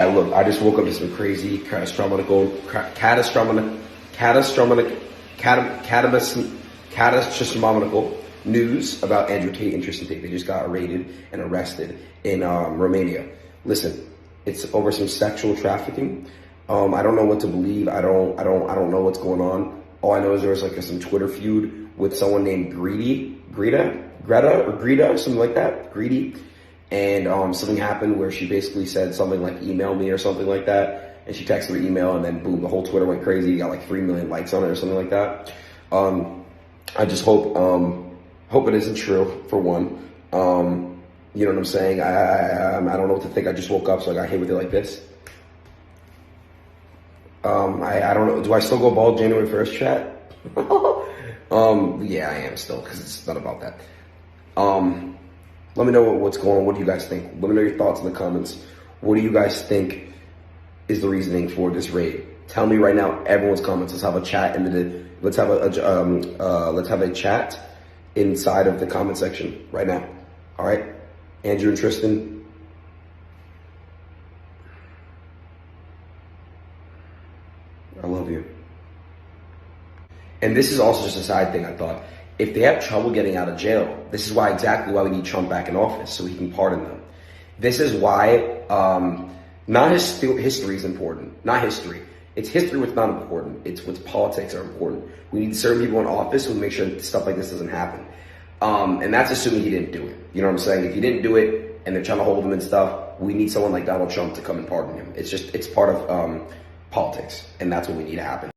Look, I just woke up to some crazy catastrophic news about Andrew Tate and Tristan Tate. They just got raided and arrested in Romania. Listen, it's over some sexual trafficking. I don't know what to believe. I don't know what's going on. All I know is there was like some Twitter feud with someone named Greta, something like that, Greedy. And something happened where she basically said something like email me or something like that. And she texted her email and then boom, the whole Twitter went crazy. Got like 3 million likes on it or something like that. I just hope it isn't true, for one. You know what I'm saying? I don't know what to think. I just woke up, so I got hit with it like this. I don't know. Do I still go bald January 1st, chat? Yeah, I am still, because it's not about that. Let me know what's going on. What do you guys think? Let me know your thoughts in the comments. What do you guys think is the reasoning for this raid? Tell me right now. Everyone's comments. Let's have a chat let's have a chat inside of the comment section right now. All right, Andrew and Tristan. I love you. And this is also just a side thing. I thought, if they have trouble getting out of jail, this is exactly why we need Trump back in office, so he can pardon them. This is why not history is important. Not history. It's history what's not important. It's what's politics are important. We need certain people in office who make sure that stuff like this doesn't happen. And that's assuming he didn't do it. You know what I'm saying? If he didn't do it and they're trying to hold him and stuff, we need someone like Donald Trump to come and pardon him. It's part of politics, and that's what we need to happen.